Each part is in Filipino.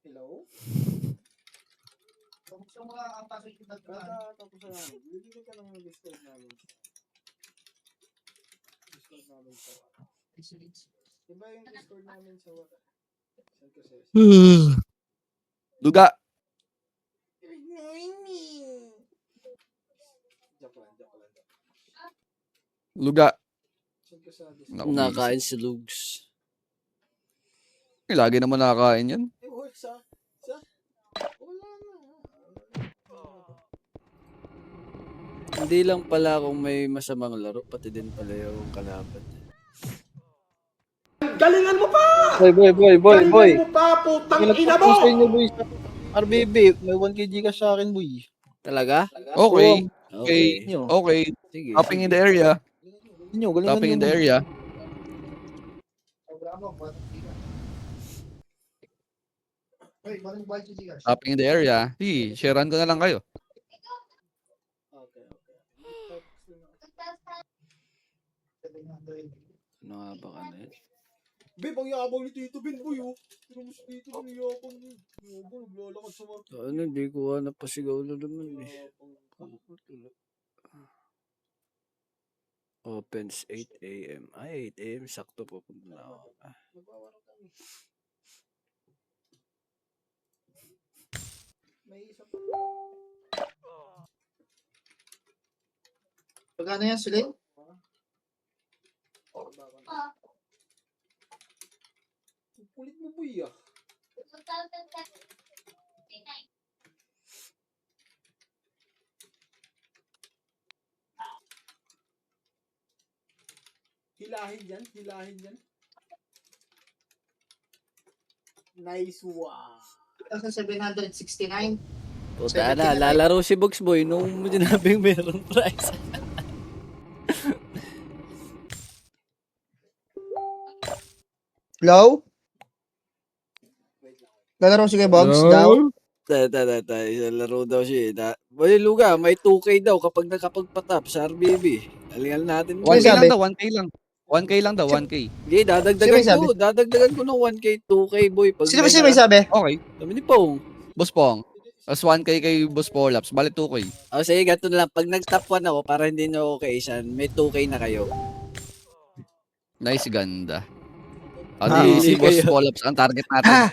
Hello? Tapos yung mga ang pasok yung nagkaan. Tapos na namin. Bibigyan ka lang ng Discord namin. Discord namin sa Diba yung Discord namin sa Send ko sa'yo. Luga. Joke lang. Luga. Send ko sa Discord. Nakain si Lugs. Lagi naman nakakain yan. Wala na. Hindi lang pala kung may masamang laro, pati din pala yung kalaban. Galingan mo pa! Boy. Galingan mo pa, putang ina mo! sa inyo, boy. RBB, may 1 kg ka sa akin, boy. Talaga? Okay. Okay. Okay. Sige. Tapping in the area. Inyo, galingan Tapping in nyo, the boy. area. Tapping in the area. Sharean ko na lang kayo. Okay. Ano nga ba ka na yun? Babe, ang yabang ni Tito Ben, boy, oh. Pero mas Tito Ben, yabang ni. Yabang, naglalakad sa mga. Ano, hindi ko napasigaw na naman eh. Opens 8 a.m. Ay, 8 a.m. Sakto po. May isa pa. Pagkano yan, Sulay? Kulit mo, boy, ah. Hilahin yan. Nice one. 769. Puta na, lalaro si Box Boy nung sinabing merong price. Hello? Lalaro si kay Bogs daw? Isang laro daw siya. Boy, Luga, may 2K daw kapag nakapagpatap sa RBB. Alingan natin. 1K sabi? lang daw, 1K lang. 1K lang daw, 1K. Okay, dadagdagan ko ng 1K, 2K, boy. Pag Sino may sabi? Okay. Sabi ni Pong. Boss Pong. Tapos 1K kay Boss Polaps. Balik 2K. O sige, ganito na lang. Pag nag-top 1 ako, para hindi na okay siyan, may 2K na kayo. Nice, ganda. Ah, Si Boss kayo. Polaps ang target natin.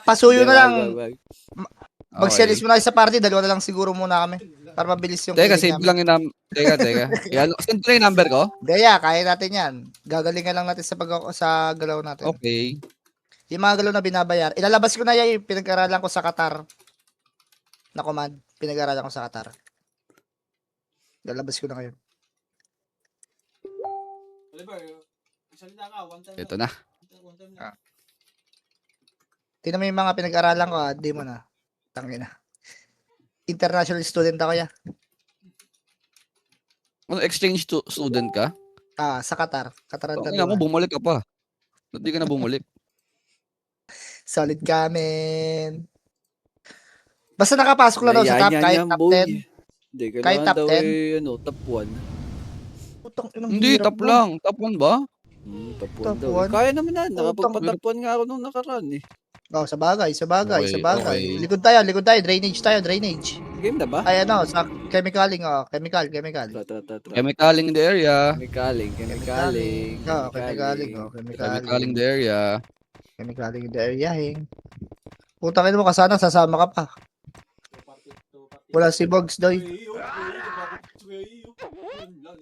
Pasuyo na lang. Wag. Mag-series mo na sa party, dalawa na lang siguro muna kami. Para mabilis yung Teka, killing save namin. lang yung Teka. Yan, send ko na yung number ko. Daya, kaya natin yan. Gagalingan lang natin sa galaw natin. Okay. Yung mga galaw na binabayar. Ilalabas ko na yan yung pinag-aralan ko sa Qatar. Na command. Pinag-aralan ko sa Qatar. Ilalabas ko na kayo. Oliver, salita ka, one time Ito na. Tingnan mo yung mga pinag-aralan ko, di mo na. Tangina. International student ako ya. Ano, exchange student ka? Sa Qatar. Qatar ang Ina mo, dalawa. bumalik ka pa. Ba't di ka na bumalik? Solid ka, men. Basta nakapasok lang daw sa top, kahit top 10. Hindi, Kahit kailangan top daw 10? top 1. Putang inang Hindi, hirap top mo. lang. Top 1 ba? Top 1 Top daw. one? Kaya naman na, Putang- nakapagpa-top 1 nga ako nung nakaraan eh. Sa bagay. Okay. Likod tayo. Drainage. Game na ba? Ay, sa chemicaling, chemical. Tara. Chemicaling in the area. Chemicaling. Chemicaling, Chemicaling in the area. Chemicaling in the area, Putang ina mo, kasana, sasama ka pa. Wala si Bogs, doy.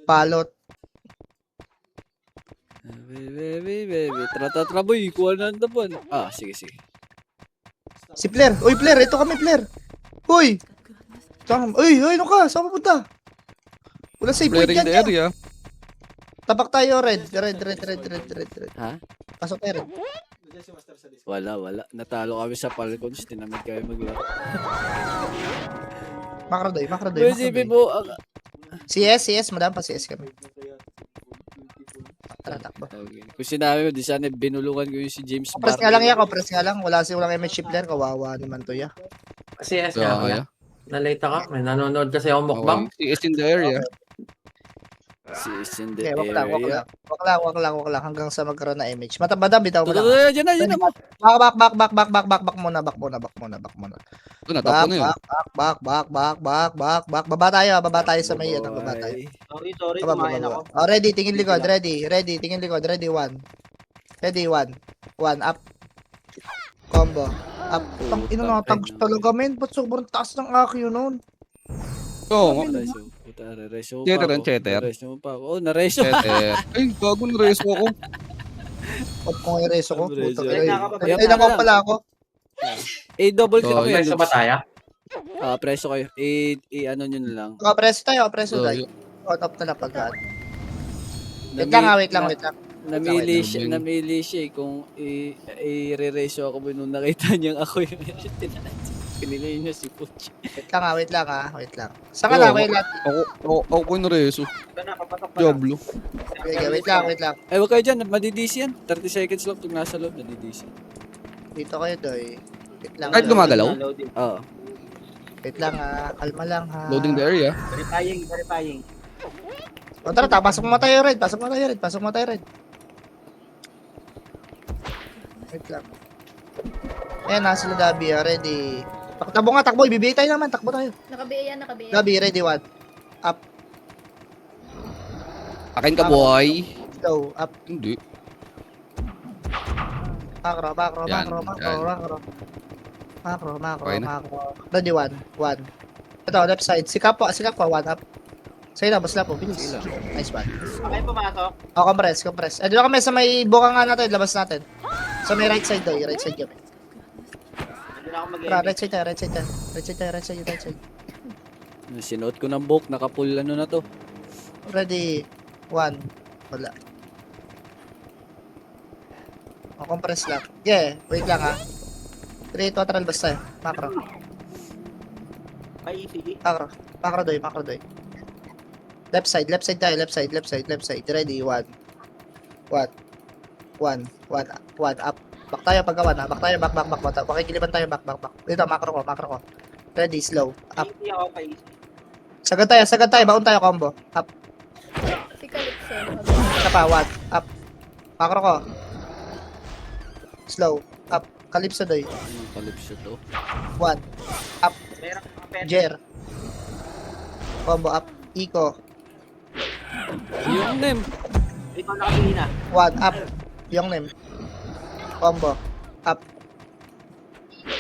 Palot. Baby. Tara, boy. Kuha na ang tapuan. Sige. Si Flair. Uy, Flair. Ito kami, Flair. Uy. Uy, ano ka? Saan ka pupunta? Wala safe point Flaring in yan. the yan. area. Tapak tayo, red. Red. Ha? Pasok tayo, red. Wala. Natalo kami sa Falcons. Tinamid kami maglaro. Macro doy. Boy, sipi po. CS, madam pa CS kami. Tara, takbo. Okay. Kung sinabi mo, di sana binulungan ko yung si James Press nga lang yan, press nga lang. Walang MH Flair, kawawa naman to ya. CS Kaya nga, kaya. Na-late ako. May nanonood kasi ako mukbang. Okay. CS in the area. is in the Okay, wag lang, wag area. lang. Wag lang hanggang sa magkaroon na image. Madam, bitaw mo lang. Diyan na, diyan na. Back muna. Ito na, tapo na yun. Back. Baba tayo sa may ano, baba tayo. Boy. Sorry, Baba. kumain ako. Oh, ready, tingin likod, ready, tingin likod, ready, one. Ready, one, up. Combo. Up. Tang ina na, tags talaga, men. Ba't sobrang taas ng aki yun nun? Oo, nga. Nareso. Puta, nareso pa Cheater ako. and cheater. Nareso pa ako. Oh, nareso. Cheter. Ay, bago na reso ako. Ba't kung i-reso ko? Reso. Puta, Ay, ay, nako pala ako. Double click Oh, kayo. Preso ba tayo? Preso kayo. Ano nyo na lang. Preso So, tayo. On off na lang pagkaan. Wait lang. Namili siya kung i-re-ratio ako ba nung nakita niyang ako yung pinili niya si Puchi. Wait lang. Saan ka lang, wait lang. Ako ko na reso. Diablo. Wait lang. Ay, wag kayo dyan. Madidisi yan. 30 seconds lang pag nasa loob. Nadidisi. Dito kayo, doy. Wait lang. Kahit gumagalaw? Oo. Wait lang ha. Kalma lang ha. Loading the area. Verifying. O tara, pasok mo tayo, Red. Pasok mo tayo, Red. Wait lang. Ayan na, sila Gabi. Ready. Takbo. Ibibigay tayo naman. Takbo tayo. Nakabiya. Gabi, ready, one. Up. Akin ka, boy. Go. Up. Hindi. Macro. Yan. Okay na. Macro. Ready, one. Ito, left side. Sikap po, one up. Sige na, basta po. Bilis. Nice one. Okay, pumasok. O, compress. Doon kami sa may buka nga natin. Labas natin. Sa may right side doy. Right side kami. Hindi na ako Tara, mag-edit. right side. Sinuot ko ng book. Naka-full ano na to. Ready. One. Wala. O, compress lang. Yeah, wait lang ha. 3, total basta eh. Macro. May easy. Macro doy. Left side tayo. Left side. Ready. One. Up. Back tayo pagkawan ha. Back. Pakikiliban tayo. Back. Dito, macro ko. Ready, slow. Up. Easy ako pa easy. Sagad tayo. Baon tayo, combo. Up. Si Calypso. Isa pa, one. Up. Macro ko. Slow. Up. Calypso doy. Anong calypso to? One. Meron akong pet. Jer. Combo up. Eco. Yung name. Ikaw nakabili na. One. Up. Yung name. Combo. Up.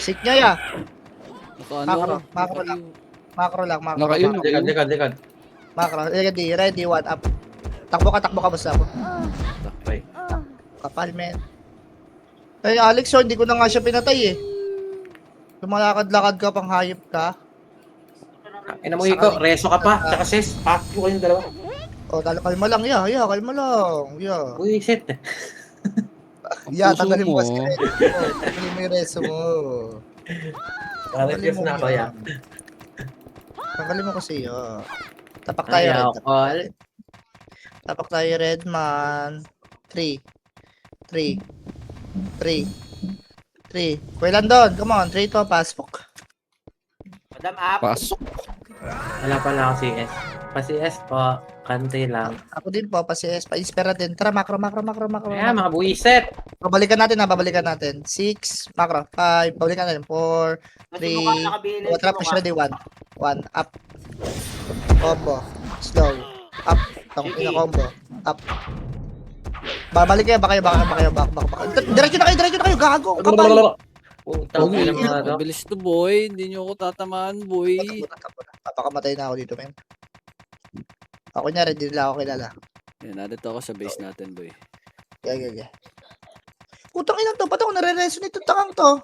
Sik niya ya. Macro lang. Macro lang. Nakain. Likod. Macro. Ready. One. Up. Takbo ka basta po. Okay. Kapal, men. Ay, Alex, hindi ko na nga siya pinatay eh. Lumalakad-lakad ka, pang hayop ka. Ina mo Iko, reso ka pa. Tsaka sis, pack ko kayong dalawa. O, kalma lang, kalma lang. Uy, shit. Tanggalin mo Puso kasi mo. Tanggalin mo yung reso mo. Parang na ba yan? Tanggalin mo kasi yun. Tapak tayo, Red. Tapak tayo, Redman. 3. Kuya Landon, come on. 3 to, pasok. Madam up. Pasok. Wala pala ako CS. Pa-CS po, kante lang. Ako din po, pa-CS, pa-inspira din. Tara, macro. Ayan, mga buwiset. Babalikan natin. 6, macro. 5, babalikan natin. 4, Kasi mukhang nakabili na Trap push ready, 1. Up. Combo. Slow. Up. Tangina combo. Up. Babalik kayo, baka kayo, back. Diretso na kayo, gago. Kapal. Utang ina mga to. Mabilis to, boy. Hindi nyo ako tatamaan, boy. Takbo na. Papakamatay na ako dito, men. Ako niya, ready nila ako kilala. Yan, narito ako sa base natin, boy. Yeah. Utang ina to, ba't ako nare-resonate itong takang to?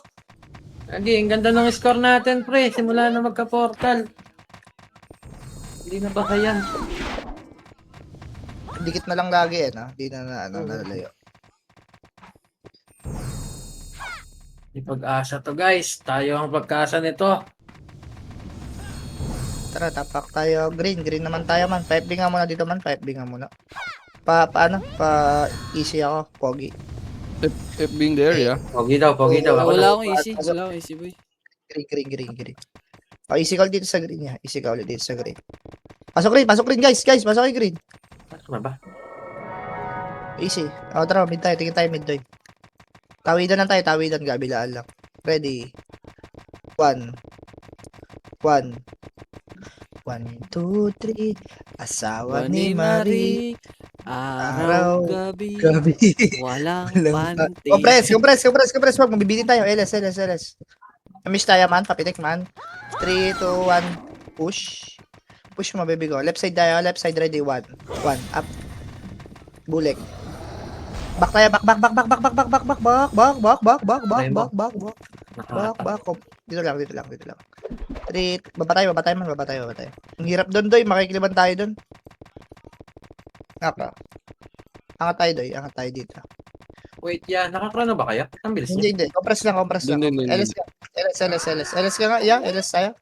Agi, ang ganda ng score natin, pre. Simula na magka-portal. Hindi na ba kayan? Dikit na lang lagi no? Di na nalalayo. Di pag-asa to, guys. Tayo ang pagkasa nito. Tara, tapak tayo. Green naman tayo man. 5B nga muna dito man. 5B nga muna. Paano? Easy ako. Pogi. If being the area. Pogi daw. Ako Wala na. akong easy. Wala akong easy, boy. Green. Easy ka ulit dito sa green niya. Easy ka ulit dito sa green. Pasok green, guys. Pasok kayo green. Tama ba? Easy. O, tara, mid tayo. Tingin tayo mid doy. Tawidan lang tayo. Tawidan. Gabilaan lang. Ready. 1. 1. 1, 2, 3. Asawa ni Marie. Araw, Araw, gabi, Gabi. walang Walang panty. Compress. Wag, mabibitin tayo. LS. Miss tayo man. Papitik man. 3, 2, 1. Push. Push mo, baby go. Left side tayo. Left side ready. 1. Up. Bulik. Back tayo. Back. Dito lang. Baba tayo. Ang hirap doon, doy. Makikiliban tayo doon. Naka. Angat tayo dito. Wait, nakakrono ba kayo? Ang bilis niya. Hindi. Compress lang. Hindi. LS ka. LS ka nga. Yeah, LS tayo.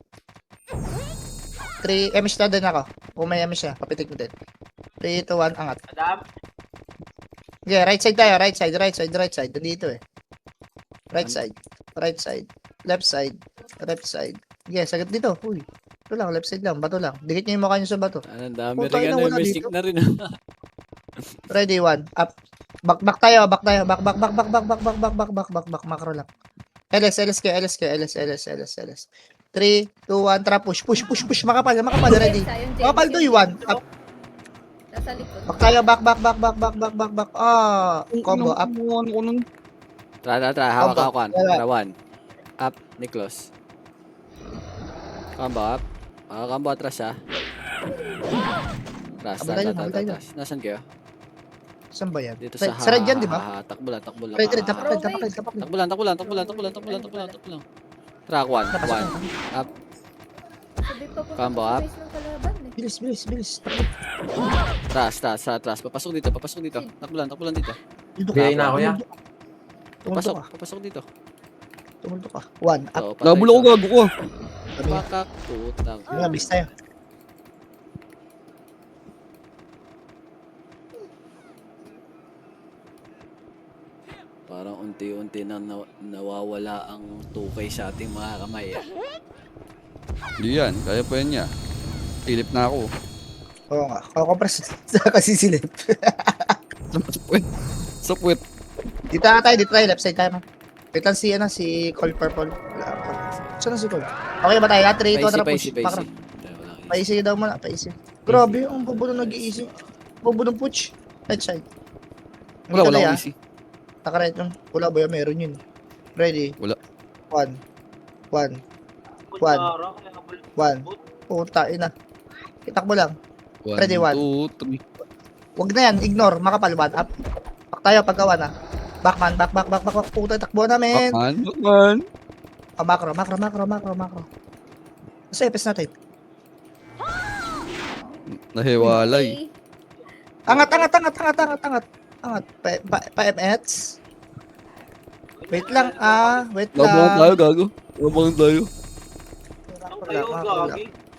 3, MS na din ako. Kung may MS siya, papitik mo din. 3, 2, 1, angat. Yeah, right side tayo. Right side. Dito eh. Right side. Left side. Yeah, sagat dito. Uy. Ito lang, left side lang. Bato lang. Dikit niyo yung mukha niyo sa bato. Ang dami Puta, rin ina, ano, wala mystic dito. na rin. Ready, 1. Up. Back tayo. Back. Macro lang. LS. 3, 2, 1. Tara, push. Makapal. Ready. Makapal to, 1. Up. Nasa likod. Back tayo. Back. Combo. Up. Tara, hawak Combo. ako. Tara, 1. Up, Niklos. Combo up. Combo atras siya. Abantay yun. Atras. Nasaan kayo? Saan ba yan? Dito Sa red yan, di ba? Takbo lang. Takbo lang. Takbo lang. Track 1. Up. Sabi pa po Combo sa up. face ng kalaban eh. Bilis. Atras. Papasok dito. Takbo lang dito. Bigay na ako yan. Papasok dito. Tumulto ka. 1. Up. Oo, patay Nabula ko, ka. gago ko. Bakak, putang. Miss tayo. Parang unti-unti nang nawawala ang tukay sa ating mga kamay. Hindi yan. Kaya pa yan niya. Silip na ako. Oo nga. Compress. Kasi silip. Sa puwet. Dito tayo. Left side tayo, man. Wait lang si Cole Purple. Wala ako. Saan na si Cole? Okay ba tayo? 3, 2, 1, tara push. Makro. Paisi daw muna. Paisi. Grabe yung bubo nung nag-iisi. Bubo ng push. Right side. Wala Dito na, akong easy. Nakaret yung wala ba yan? Meron yun. Ready? Wala. 1. Puta, ina. Itakbo lang. 1, Ready, 1. 2, 3. Wag na yan. Ignore. Makapal. 1 up. Back tayo pagkawa na. Backman. Back. Puta, takbo namin. Bakman. Macro. Sa epes natin. Nahiwalay. Angat. Pa-MS. Wait lang. Labangan tayo, gago. Labangan tayo. Macro lang.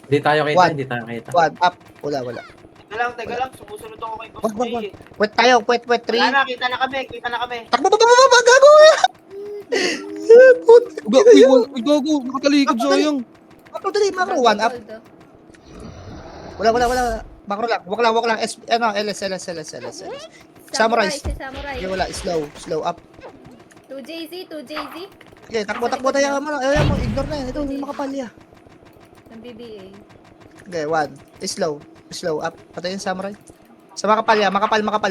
Hindi tayo One. kita. 1 up. Wala. Teka lang, sumusunod ako kay Boss Wag. Jay. Wait tayo. Wait. 3. Wala na, kita na kami. Takbo. Gago. Uy, gago. Nakatalikod sayang. Macro 1 up. Wala. Macro lang. Walk lang. LS. Samurai. Si Samurai. Okay, wala. Slow up. 2JZ. Okay, takbo tayo. Ayaw mo. Ignore na yan. Ito, hindi makapalya. Ng BBA. Okay, 1. Slow up. Patay yung samurai. Sa makapalya. Makapal. 1.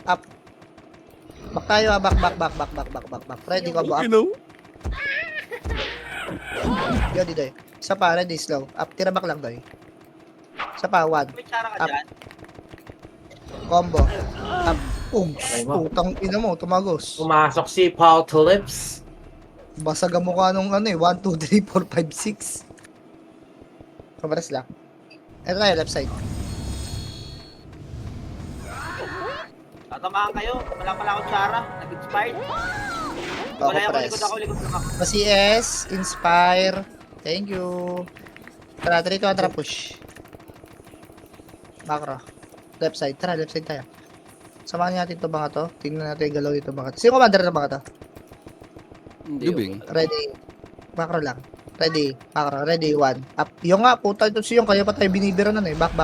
Up. Back tayo. Back. Ready, combo up. You know? Yo, di doy. Isa pa, ready, slow. Up. Tira back lang, doy. Isa pa, 1. May tsara ka Up. dyan. Combo. Up. Putang ina mo, tumagos. Pumasok si Paul Tulips. Basag ang mukha nung 1, 2, 3, 4, 5, 6. Kabaras lang. Ito tayo, left side. Tatamaan kayo. Wala pala akong tsara. Nag-inspired. Wala ako, likod lang ako. CS, Inspire. Thank you. Tara, tara, push. Macro. Left side tayo. Samahan natin ito mga to. Tingnan natin yung galaw dito mga to. Sino commander ng mga to? Dubing. Ready. Macro lang. Ready. Macro. Ready. 1. Up. Yung nga, puta ito siyong. Kaya pa tayo binibira nun eh. Back.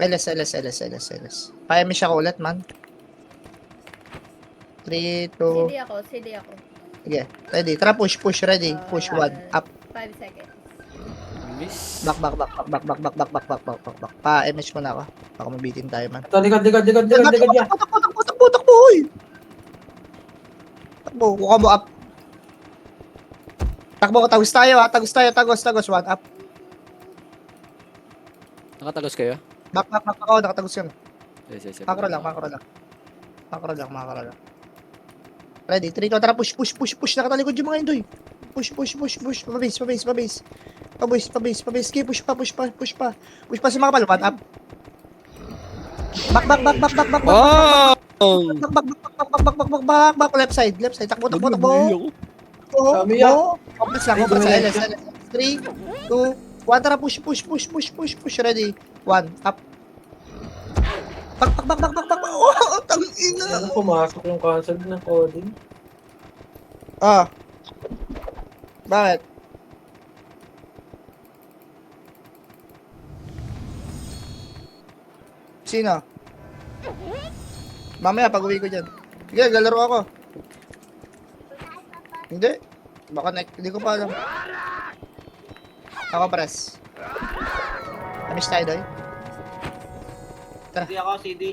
LS. Pa-emi siya ko ulit, man. 3, 2, CD ako. sige. Ready. Tara, push, ready. Push, 1, up. 5 seconds. Miss. Back. Pa-MS mo na ako. Baka mabitin tayo, man. Ito, likod niya. Takbo, hoy! Takbo, kuha mo up. Takbo, tagos tayo, ha. Tagos. 1, up. Nakatagos kayo? Back. Ako, nakatagos yan. Sige. Macro lang. Ready, 3, 2, tara, push. Nakatalikod yung mga indoy. Push. Pabase. Okay, push pa. Push pa si mga palupan, up. Back. Wow! Back. Left side. Takbo. Umiyak. Complex lang sa LS. 3, 2, 1, tara, push. Ready, 1, up. Back. Oh, tangina. Ano, pumasok yung cancel ng coding. Bakit? Sino? Mamaya pag-uwi ko dyan. Sige, lalaro ako. Hindi. Baka hindi ko pa alam. Ako, press. Namiss tayo, Doy. Hindi ako, CD.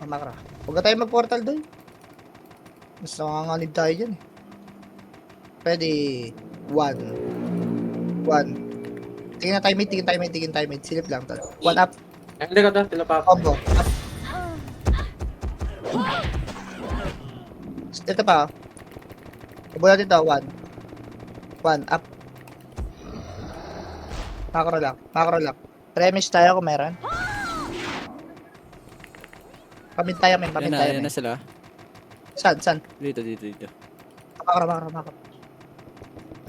Makra. Huwag ka tayo mag-portal, Doy. Mas nanganganib tayo dyan. Ready. 1. Tingin timing. Silip lang. 1 up. Hindi ka to, tinapa ako. Combo. Up. Ito pa. Ibo natin ito. 1 up. Macro lang. Premise tayo kung meron. Pamit tayo, men. Yan na sila. Saan? Dito. Macro.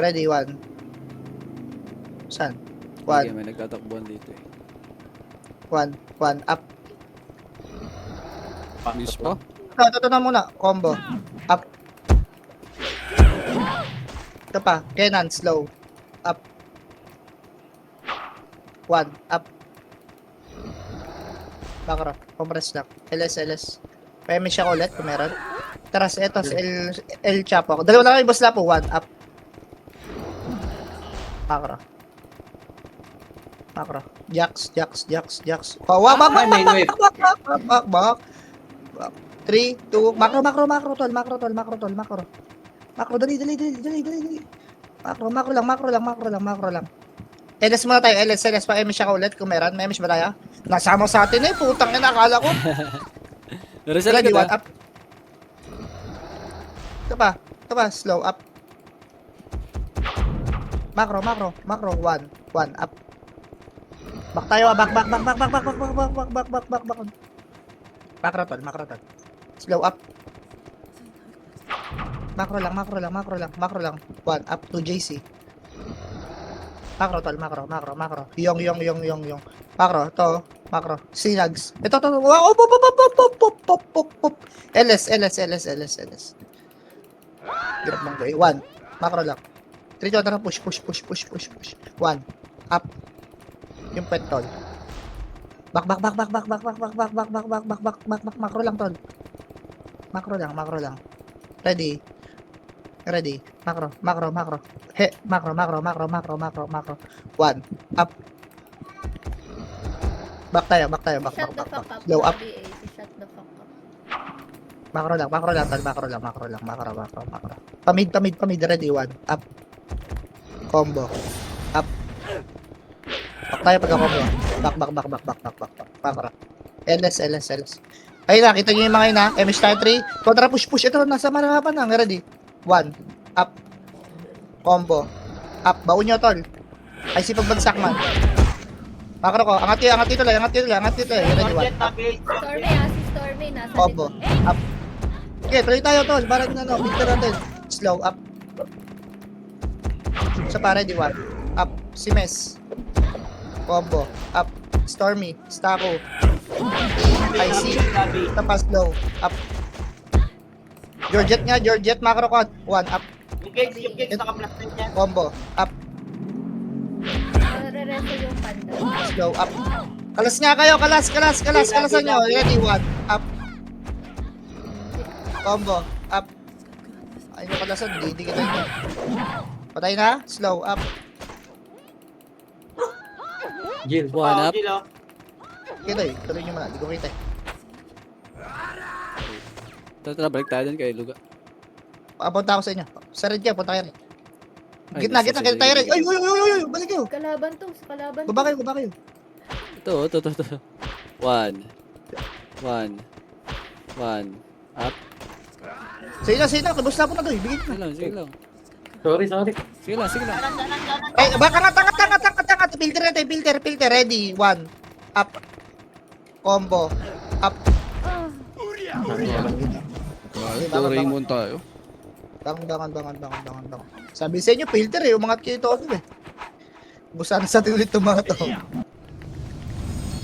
Ready, 1. Saan? Okay, 1. may nagtatakbuhan dito eh. 1 up. Miss pa? Ito na muna. Combo. Up. Ito pa. Kenan, slow. Up. 1. Up. Macro. Compress lang. LS. PM siya ko ulit kung meron. Taras, eto. L Chapo ako. Dalawa na kayo, boss Lapo. 1. Up. Macro. Jax. Oh, back. 3, 2, macro, tol. Macro, dali. Macro lang. LS muna tayo, LS pa, MS siya ka ulit kung meron. May MS ba tayo? Nasama sa atin eh, putang ina, akala ko. Pero sa Ready, likod 1 up. Ito pa, slow up. Macro, 1 up. Back tayo, back. Macro tol. Slow up. Macro lang. 1 up to JC. Macro tol, macro. Yung. Macro. Sinags. Ito. Wow, pop. LS. Grab lang ko. 1. Macro lang. 3 tara, push. 1. Up. Yung pet tol. Back. Macro lang tol. Macro lang. Ready. Macro. He, macro. 1. Up. Back tayo. Shut the fuck up. Slow up. BA, shut the fuck up. Macro lang tol. Macro. Pamid. Ready, 1. Up. Combo. Up. Back tayo pagka-combo. Back. Macro. LS. Ayun na, kita nyo yung mga yun ha. MS tayo 3. Kontra push. Ito, nasa marapan lang. Ready? 1. Up. Combo. Up. Baon nyo, tol. Ay, si pagbagsak man. Macro ko. Angat dito lang. Ready, 1. Up. Stormy, nasa Combo. likod. Up. Okay, tuloy tayo, tol. Parang picture natin. Slow. Up. Sa pa, ready, 1. Up. Si Mes. Combo. Up. Stormy. Stako. IC. Tapos slow. Up. Georgette. Macro ko. 1. Up. Yung gates naka-plastic yan. Combo. Up. Re-reso yung panda. Slow. Up. Kalas nga kayo, kalasan nyo. Ready, 1, up. Combo, up. Ay, yung kalasan, hindi kita nyo. Patay na, slow, up. Jill. One up. Jill, oh. Kita eh, tuloy nyo muna, di ko kita eh. Tara, balik tayo dun kay Luga. Papunta ako sa inyo. Sa red kayo, punta kayo rin. Ay, Gitna, sige, kita tayo sige, rin. sige. Ay, balik kayo. Kalaban to, sa kalaban. Baba kayo. Ito. One. Up. Sige na, kabusta po na to eh. Bigit na. Sige lang. Sorry. Sige lang. Ay, baka tanga. Filter. Ready, 1, up. Combo, up. Ito, Raymond tayo. Bangon. Sabi sa inyo, filter eh. Umangat kayo ito eh. Busan sa tuloy itong mga to.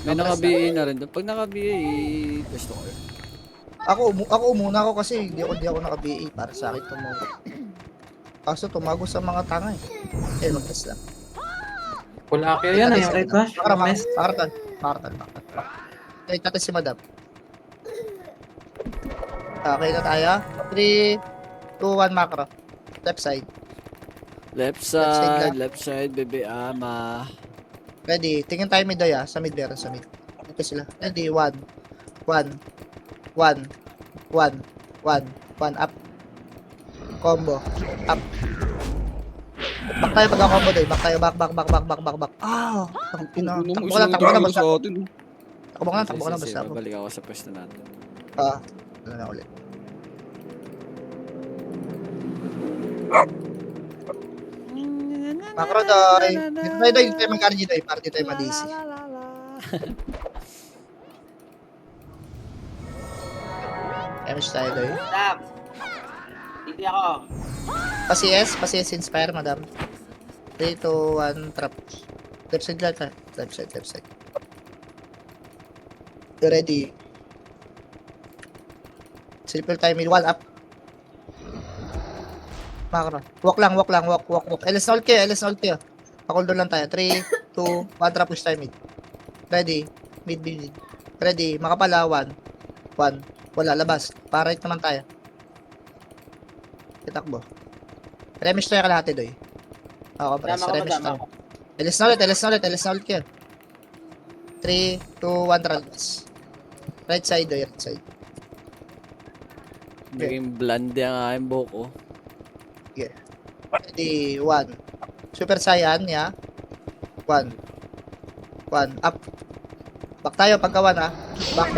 May naka-BA na rin doon. Pag naka-BA, gusto ko yun. Ako muna ako kasi hindi ako naka-BA para sa akin tumago. Kaso tumago sa mga tanga eh. Mag-test lang. Full acre yan, yung red rush. Pakaratan. Okay, tatay si Madam. Okay na tayo. 3, 2, 1, macro. Left side. Left side side, bebe ama. Ready. Tingin tayo mid doy ah. Sa mid meron, sa mid. Ito sila. Ready. 1, up. Combo. Up. Back tayo pagka-combo doy. Back tayo. Back. Ah! Takbo ka na, basta. Takbo ka na, basta. Babalik ako sa pwesto natin. Ano na ulit. Macro doy. Dito tayo mag-RG doy. Para dito tayo ma-DC. Damage tayo doy. Stop. Hindi ako. Pa-CS inspire, madam. 3, 2, 1, trap. Left side lang tayo. Left side. You ready? Triple time, 1 up. Macro. Walk. LS ult kayo. Pakuldo lang tayo. 3, 2, 1, trap push time mid. Ready? Mid. Ready? Makapala, 1. Wala, labas. Para right naman tayo. Itakbo. Remish tayo kalahati doy. Ako, press. Remish tayo. LS na ulit kayo. 3, 2, 1, tralbas. Right side doy, right side. Naging blande ang aking buhok ko. Yeah. Ready, 1. Super Saiyan, yeah. 1, up. Back tayo pagka 1 ah. Back.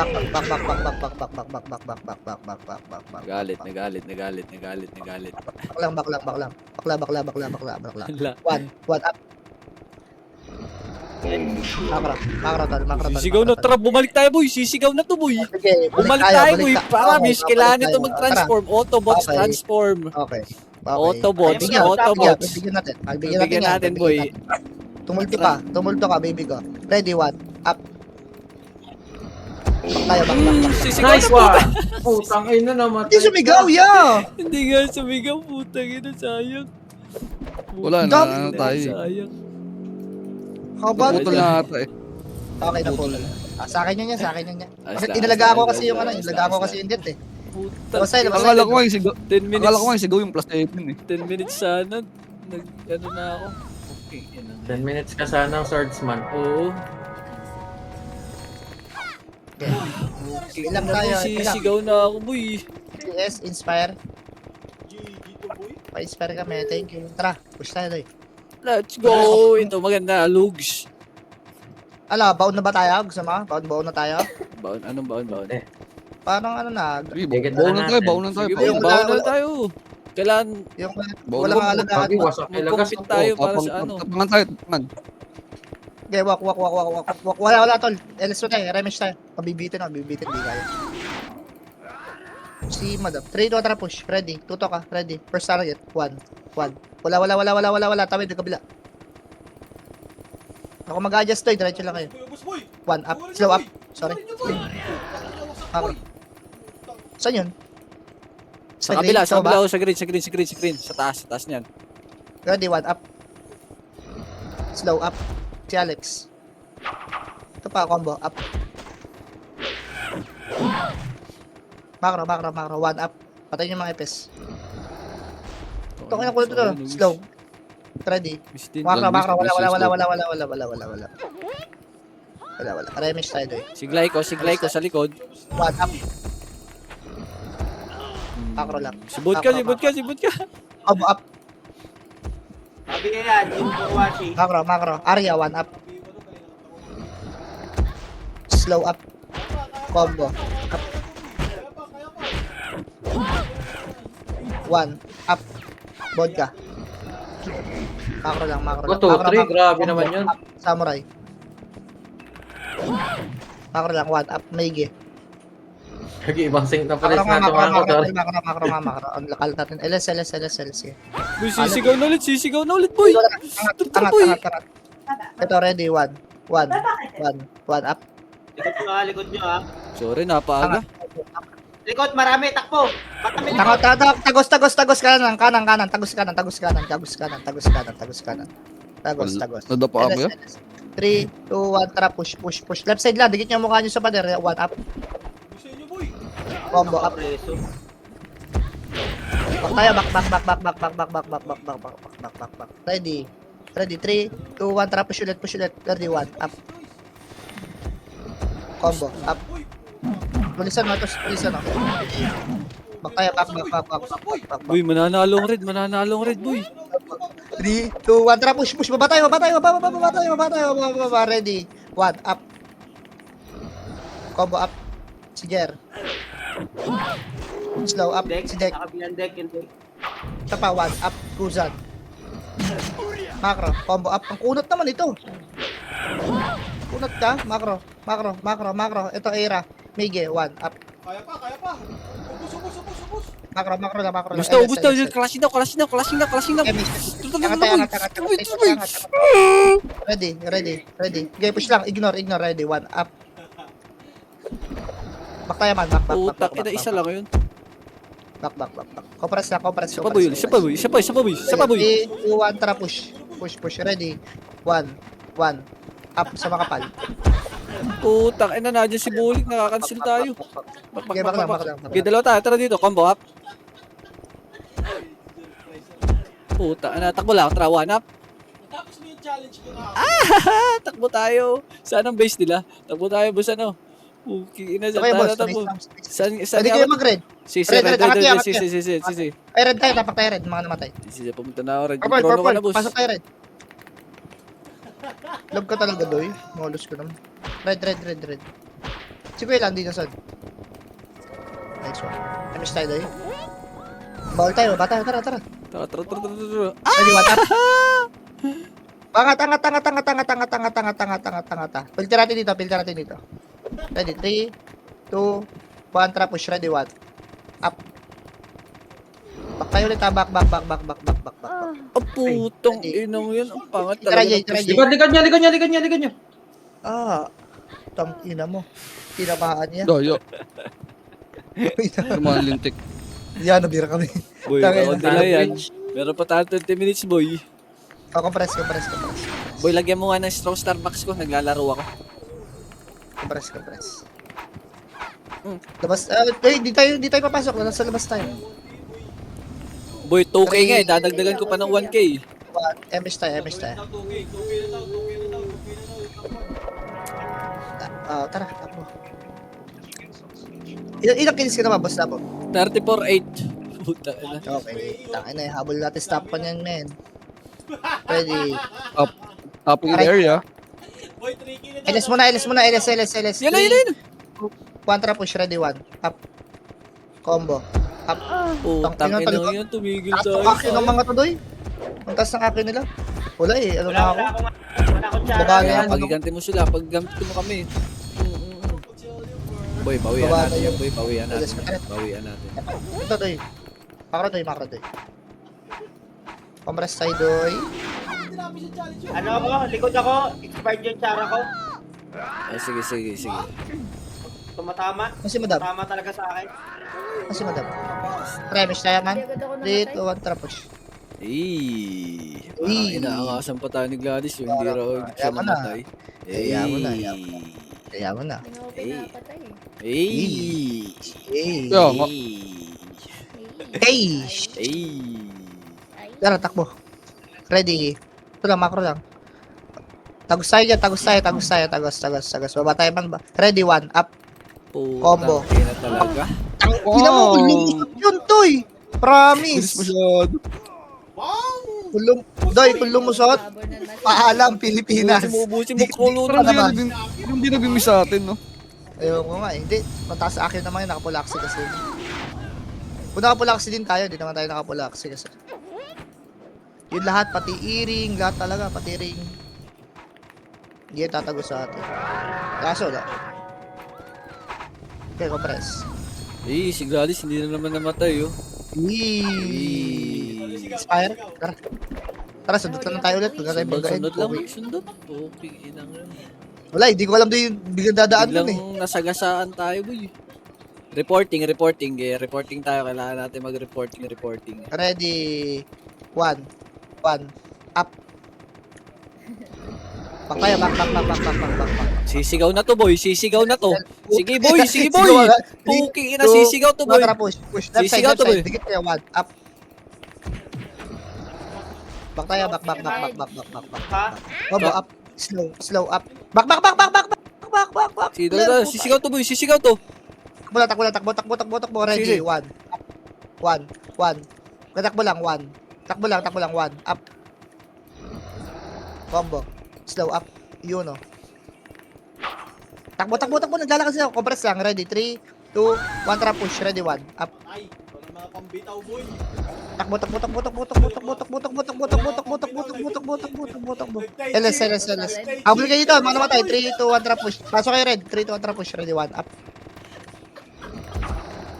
Nagalit. Bakla. 1 up. Macro. Sisigaw na, tara, bumalik tayo boy. Sisigaw na to boy. Okay, Bumalik tayo boy. Promise, kailangan nito mag-transform. Autobots Okay. transform. Okay. Autobots. Bigyan natin boy. Tumulto ka, baby ko. Ready, 1 up. Back. Sisigaw Nice na puta. one! Putang ina naman. Hindi sumigaw, yeah! Hindi nga sumigaw, putang ina, sayang. Wala na, Dami ano tayo eh. Sayang. How about Putol na ata eh. Okay na po. Sa akin yun yan. Ayos Kasi lang, inalaga ayos ako lang, kasi yung ayos lang, inalaga ako ayos kasi yung det eh. Puta. Labasay. Akala ko nga yung sigaw. 10 minutes. Akala ko nga yung sigaw yung plus 18 eh. 10 minutes sana. Ano na ako. Okay, 10 minutes ka sana ng swordsman. Oo. Ilang tayo. Sisigaw na ako, boy. CS, inspire. Dito, boy. Pa-inspire kami. Thank you. Tara, push tayo doy. Let's go! Ito maganda, lugs. Ala, bound na ba tayo? Gusto mo? Bound na tayo? Baon, anong baon? Parang ano na. Sige, Bigyan baon na na tayo, natin. baon na tayo. Sige, baon boy, baon na tayo. Kailangan Yung Baon walang na. alagaan. Pagi, wasak talaga. mag-compete tayo para Tapang- sa ano. tapangan tayo, tapangan. Okay, walk. Wala, tol. LS tayo. Remish tayo. Pabibitin, di kaya. Si Madam. 3, 2, tara push. Ready. Tuto ka. Ready. First target. 1. Wala. Tawid ng kabila. Ako mag-adjust to. Diretso lang kayo. Boss boy. 1 up. Slow up. Sorry. Okay. Saan yun? Sa kabila, sa ba? kabila, sa green. Sa taas niyan. Ready, 1 up. Slow up. Si Alex. Ito pa, combo. Up. Macro. 1 up. Patayin yung mga epes. Ito ko na kulit ito. Slow. Ready. Mistin. Macro. Wala. Remish tayo doy. Si Glyco sa likod. 1 up. Macro lang. Sibot ka. Combo up. Sabi niya yan, yung Kurwashi. Macro. Arya, 1 up. Slow up. Combo. Up. 1 up. Vodka. Macro lang. Oh, 2-3, grabe naman yun. Up. Samurai. Macro lang. 1 up. Meige. Nag-iibang sync na pala Macro. natin. Macro. Ang lakal natin. LS. Boy, sisigaw na ulit, boy. Angat. Ito, ready. 1 up. Likod nyo ha. Sorry, napaaga. Likod, marami, takbo. Ba't kami likod? Tagos kanan. Tagos kanan. Nadapa ako yan? 3, 2, 1, tara, push. Left side lang, dikit niyo ang mukha niyo sa pader. 1 up. Combo up. Preso. Back tayo, back. Ready, 3, 2, 1, tara, push ulit. Ready, 1 up. Combo up. Tulisan mo. Back tayo, back. Boy, mananalong red, boy. 3, 2, 1, tara, push. Baba tayo. Ready, 1 up. Combo up. Si Jer. Slow up. Deck, Si Deck. nakabilang deck, yung deck. Ito pa, 1 up. Kuzan. Macro. Combo up. Ang kunot naman ito. Kunot ka. Macro. Ito, Era. Mige, 1 up. Kaya pa. Ubus. Macro lang. Ubus na. Clashing na. Ready. Okay, push lang. Ignore. Ready, 1 up. Back tayo man. Back. Utak, isa lang yun. Back. Compress. Isa pa, boy. 3, 2, 1, tara, push. Ready. 1 up sa makapal. Utak, nandiyan si Bulik, nakakancel tayo. Okay, back lang. Okay, dalawa tayo. Tara dito, combo up. Puta, takbo lang. Tara, 1 up. Tapos mo yung challenge ko na. Takbo tayo. Saan ang base nila? Takbo tayo, boss, ano? Okay, Okay, boss. Saan Pwede kayo mag-red. Si Red, angat yan. si. Ay, red tayo. Tapak tayo red. Mga namatay. Si, pumunta na ako, red. Purple. Chrono ka na, boss. Pasok tayo red. Love ka talaga, doy. Molus ko naman. Red. Si Kuya lang, dito saan. Nice one. I-miss tayo, doy. Bawal tayo. Tara. Tara. Ready, 1 up. Tanga. Filter natin dito. Ready, 3, 2, 1, tara, push. Ready, 1. Up. Back tayo ulit, ha. Back. Oh, putong inong yun. Ang pangat Tara, talaga. Jay. Likod niya. Tang ina mo. Tinabahan niya. Doyo. Lumahan lintik. Yan, nabira kami. Boy, Tangin ako na. nila yan. Meron pa tayo 20 minutes, boy. Compress. Boy, lagyan mo nga ng strong Starbucks ko. Naglalaro ako. Compress. Labas, di tayo papasok. Nasa labas tayo. Boy, 2K nga eh. Dadagdagan ko pa ng 1K. MS tayo. Tara, takbo. Ilang kinis ka na ba, boss na po? 34-8. Puta na. Okay, tangin na, habol natin stop pa niyan, men. Ready. Up in the area. Boy, tricky na LS muna. LS. Yan na. 1 tara push, ready, 1. Up. Combo. Up. Putang Ina, ina yun. Tumigil Taas tayo. ng akin ng mga tudoy. Ang taas ng akin nila. Wala eh, ano na ako. Wala akong tsara. Baba na Kaya yan. magiganti mo sila. Pag gamit mo kami. Boy, bawian Baba natin na yan, yun. boy. Bawian natin. LS ka tayo. Bawian natin. Ito doy. Macro doy. Compress tayo doy. Ano ako? Likod ako. Expired yung tsara ko. Sige. Tumatama. Kasi madam. Tama talaga sa akin. Premise tayo man. Hindi agad ako 3, namatay. 2, 1 tara push. Parang inaangasan pa tayo ni Gladys yung hindi raw hindi siya Kaya mo na. namatay. Kaya mo na, kaya mo na. Kaya mo na. Hindi mo ako pinapatay eh. Hey! Kaya nga. Hey! Ay. Tara, takbo. Ready. Ito lang, macro lang. Tagos tayo dyan, tagos. Baba tayo man ba? Ready, 1, up. Combo. Ina talaga. Ina mo, lumusot yun, Toy. Bilis Promise. masyado. Kung lumusot, Sabor na naman. paalam, Pilipinas. Ubusin mo kulo Parang naman. hindi nag-miss sa atin, no? Ayun ko nga, hindi. Mataas sa akin naman yun, nakapulaksi kasi. Kung nakapulaksi din tayo, di naman tayo nakapulaksi kasi. Yun lahat, pati earring, lahat talaga, pati ring. Hindi yan tatago sa atin. Kaso, wala. Okay, compress. Si Gladys hindi na naman namatay, oh. Inspire? Tara. Tara, sundot lang tayo ulit. Huwag na tayo bagayin. Sundot lang, sundot. Okay, inang lang. Wala, hindi ko alam doon yung biglang dadaan Biglang doon eh. nasagasaan tayo, boy. Reporting. Reporting tayo. Kailangan natin mag-reporting. Ready. 1. Up. Back tayo, back. Sisigaw na to, boy. Sisigaw na to. Sige, boy. Sigaw agad. Okay, ina, sisigaw to, boy. Tara, push. Left side, Sisigaw left to, boy. side. Dikit kayo, 1. Up. Back tayo, back. Ha? Combo, up. Slow, up. Back. Sino na? Sisigaw to, boy. Sisigaw to. Takbo. Ready, Sige. 1. Takbo lang, 1. Up. Combo. Slow up. Yun, oh. Takbo. Naglalakad sila. Compress lang. Ready, 3, 2, 1. Tara, push. Ready, 1. Up. Ay, wala mga pambitaw, boy. Takbo. LS. Habol kayo dito. Mga namatay. 3, 2, 1. Tara, push. Pasok kayo, red. 3, 2, 1. Tara, push. Ready, 1. Up.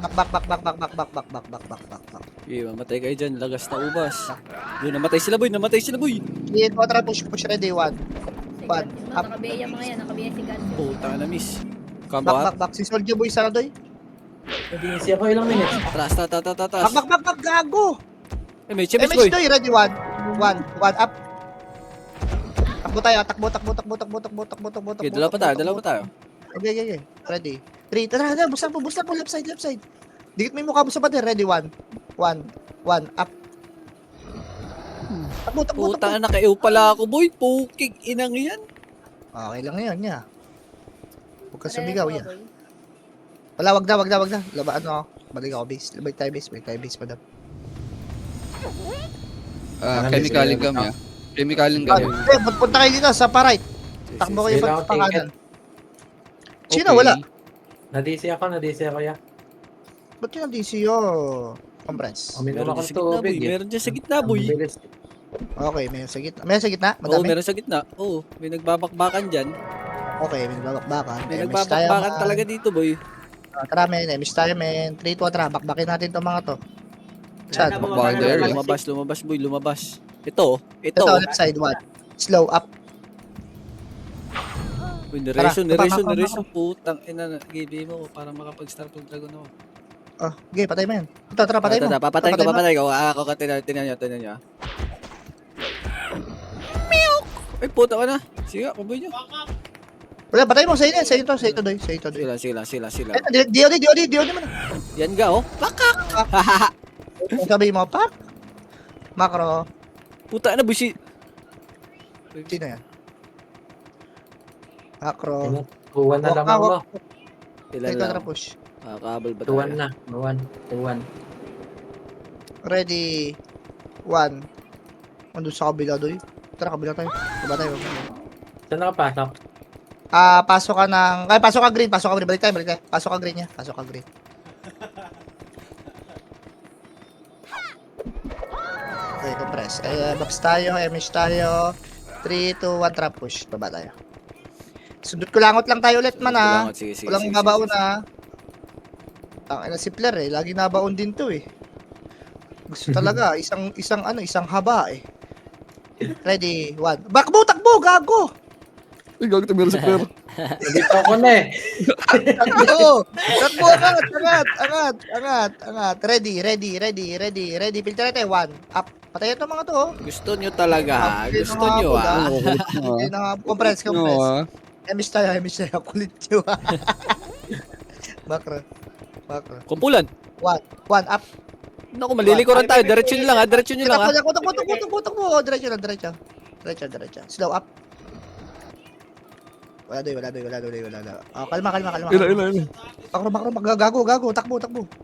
Back. Okay, mamatay kayo dyan. Lagas na ubas. Yun, namatay sila, boy. 3, 2, 1. Tara, push. Ready, 1. Up. Nakabeya mga yan. Nakabeya si Ganso. Puta na, miss. Combo up. Back. Si Soldier Boy, Saradoy. Nag-iisi ako ilang minutes. Atras. Back. Gago. MH, boy. Doy, ready, 1. Up. Takbo tayo. Okay, dalawa pa tayo. Okay. Ready. 3, tara, boost lang po, left side. Dikit mo yung mukha mo sa pader, ready, 1. Up. Takbo. Puta na, nakaiw pala ako, boy. Pukig, inang yan. Okay lang yun, niya. Huwag ka sumigaw, Pareho niya. ka, boy. Wala, wag na. Labaan ako. Balik ako base. Balik tayo base, madam. Chemicaling kami, ah. Chemicaling kami. Punta kayo dito, sa pa-right. Takbo kayo Wala ako pa kanan. Okay. Sino, wala? Nadisi ako ya. Ba't yun ang DCO? Compress. Uminom Meron ako dyan ng sa gitna, boy. tubig. Meron dyan sa gitna, boy. Ang bilis. Okay, may sa gitna. May sa gitna? Oo, Madami? meron sa gitna. Oo, may nagbabakbakan dyan. Okay, may nagbabakbakan. May Eh, miss tayo, nagbabakbakan man. talaga dito, boy. Tara, men. Miss tayo, men. 3, 2, tara. Bakbakin natin itong mga to. Chat. Wala na, Bakbakan bumaba there, na. Lumabas, boy. Lumabas. Ito. Ito, left side, 1. Slow up. Uy, Tara, nireso. Putang ina. Gili mo para makapag-start ng dragon ako. Oh, okay, patay mo yan. Ito, tara, patay mo. Papatay Ito, ko. Ako ka, tinan nyo. Ay, puta ka na. Sige, kuboy nyo. Wala, patay mo. Sa'yo to, Doy. Sila. Ito, DOD mo na. Yan ga, oh. Pakak! Kung sabi mo, pak. Macro. Puta na, busi. Sino yan? Macro. Tuwan na lang ako. Sila Ito, tara, lang. push. Kabal ba Tuwan tayo? na. Tuwan. Ready. 1. Andun sa kabila, Doy. Tara, kabila tayo. Baba tayo. Saan nakapasok? Pasok ka green. Balik tayo. Pasok ka green niya. Okay, compress. Box tayo, MH tayo. 3, 2, 1, trap push. Baba tayo. Sundot ko langot lang tayo ulit man, ha. Sige. Walang babaon, ha. Ang si Flair, lagi nabaon din to, eh. Gusto talaga, isang haba, eh. Ready, 1. Takbo, gago! Ay, gagawin meron sa player. Nandito ako na eh. Takbo, angat. Ready. Filter natin, 1. Up. Patay ito mga to, oh. Gusto nyo talaga, ha? Okay, Gusto mga nyo, habol, ha? Ano, kulit mo Okay ah. na nga. Compress, Ano compress. ah. Emis tayo. Kulit nyo, ah. Makro. Makro. Kumpulan. One up. Naku, malilikuran tayo. Diretso nyo lang, ha? Diretso nyo lang, ha? Takbo. Diretso. Slow up. Wala doy. Oh, kalma. Ila. Makro, gago. Takbo.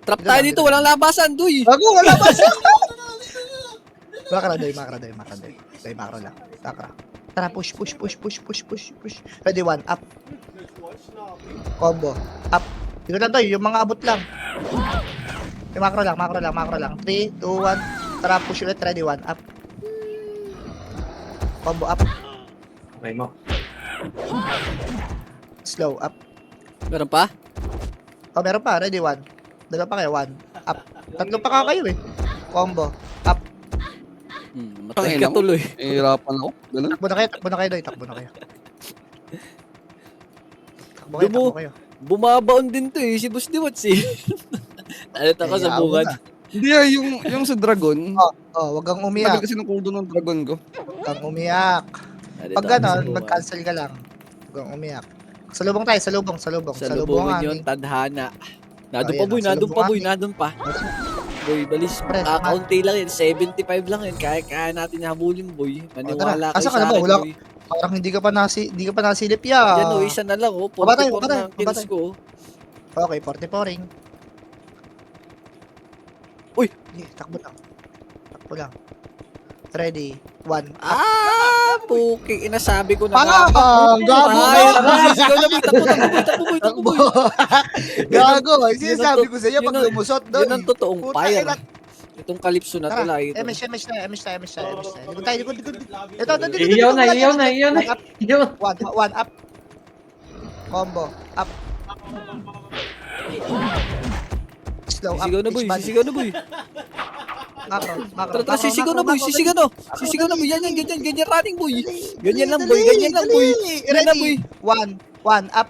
Trap tayo dito, walang labasan, duy. Gago, wala ba siya? Makro doy. Doy, makro lang. Makro. Tara, push. Ready, one, up. Combo, up. Dito lang doy, yung mga abot lang. Yung makro lang. 3, 2, 1. Tara, push ulit. Ready, one, up. Combo, up. Okay mo. Slow, up. Meron pa? Oh, meron pa. Ready, one. Dalawa pa kayo, one. Up. Tatlo pa kayo eh. Combo, up. Matay ka tuloy. Hirapan ako. Ganun. Takbo na kayo, doy. Takbo kayo. Bumabaon din to, eh. Si Boss Diwats, eh. Alit ako sa bungad. Hindi yung sa dragon. Oh, wag kang Tagal umiyak. kasi ng kudo ng dragon ko. Wag kang umiyak. Alit Pag ako sa gano'n, bungad. mag-cancel ka lang. Huwag kang umiyak. Salubong tayo, salubong. Sa Salubong lubungan ang yun, tadhana. Nandun Ayan, pa, boy. sa lubungan. Nandun pa. Boy, balis. Pre, Kakaunti lang yun. 75 lang yun. Kaya natin habulin, boy. Maniwala tara. kayo Asa ka sa na ba? akin, Wala- boy. Parang hindi ka pa nasilip ya. Yan, o. Isa na lang, o. Pabatay, 44 na ang kills pabatay. ko. Okay, 44 ring. Uy! Takbo lang. Ready, one. Puking. Inasabi ko na Parang, gago Ay, ka. sisigaw na, boy. Takbo, boy. Gago, Yun sinasabi ang ko sa iyo yun pag ang- lumusot Yun doon. ang totoong Puta, fire. ina- Itong kalipso na to, Tara, lagi ito. MS tayo. Likod tayo. Ito. Iyaw na. One up. Combo, up. Slow up. Sisigaw na, boy. Expand. Sisigaw na, boy. Makro. Tara, sisigaw na, boy. Sisigaw na. Sisigaw na, boy. Ganyan running, boy. Ganyan lang, boy. Yan na, Ready. boy. One up.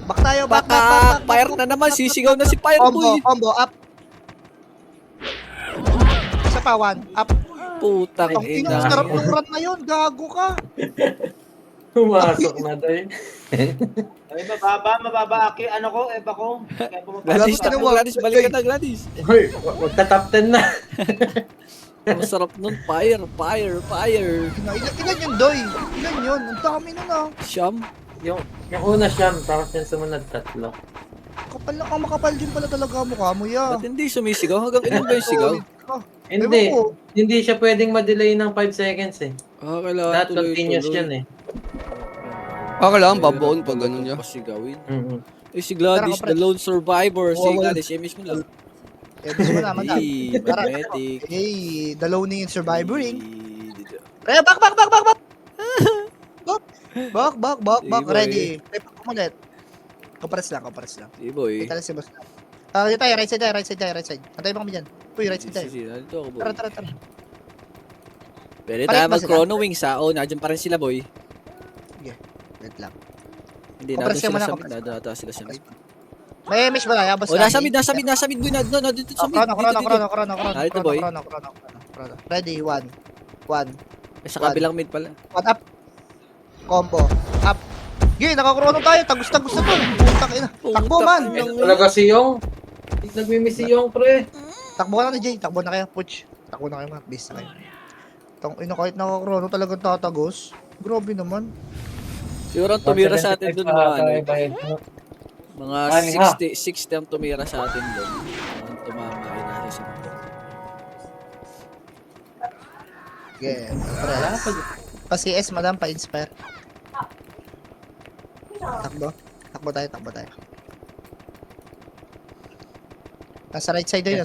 Back tayo, back. Baka fire na naman. Sisigaw na si fire, boy. Combo, up. Isa pa, one up. Putang Ang ina, ina. sarap ng run na yun. Gago ka. Pumasok na tayo. Ay, mababa. Ano ko, eba ko. Kaya bumaba. Gladys, Gago, takbo, Gladys. Balik ka na, Gladys. Hoy, magta-top 10 na. Ang sarap nun. Fire. Ilan yun, Doy? Ilan yun? Ang dami nun ah. Siyam. Yung una siya, tapos yung sumunod tatlo. Makapal din pala talaga mukha mo ya. Ba't hindi sumisigaw? Hanggang ilan ba yung sigaw? Hindi, Ewan ko. hindi siya pwedeng ma-delay ng 5 seconds eh. Kailangan That continuous yun eh. Kailangan babaon pag ganun niya. Pasigawin. Mm-hmm. Eh, si Gladys, Tara, the lone survivor. Si Oo, Gladys, miss mo lang. Gusto mo na, madam. Hey, Tara. magnetic. Hey, the lonely in survivoring. Hey, Back. Back. Sige, boy. Ready. Ready ulit. Kapares lang. Hey, boy. Kita lang si boss. Dito tayo, right side. Antay mo kami dyan. Uy, right side tayo. Nandito ako, boy. Tara. Pwede Palit tayo ba mag-chrono wings, ha? Oh, nadyan pa rin sila, boy. Wait lang. Hindi, Compress nandun ka muna, sila sa mid. compress. Nandun ata sila sa mid. May mesh ba tayo? Boss Oh, nasa mid, boy. Nandito sa mid. Chrono. Dito, boy. Chrono. Ready, one. Eh, sa kabilang mid pala. One up. Combo. Up. Yun, nakakrono tayo. Tagus na to. Putak ina. Takbo man. Talaga si Yong. Nagmimiss si Yong, pre. Takbo ka na ni Jay. Takbo na kayo. Puch. Takbo na kayo mga. Base na kayo. Tang ina kahit nakakrono talagang tatagos. Grabe naman. Siguro ang tumira sa atin dun mga mga Ay, ha. 60 ang tumira sa atin dun. Ang tumama ay nasa sa mid. Yeah. Pa-CS, madam. Pa-inspire. Takbo tayo. Nasa right side yun.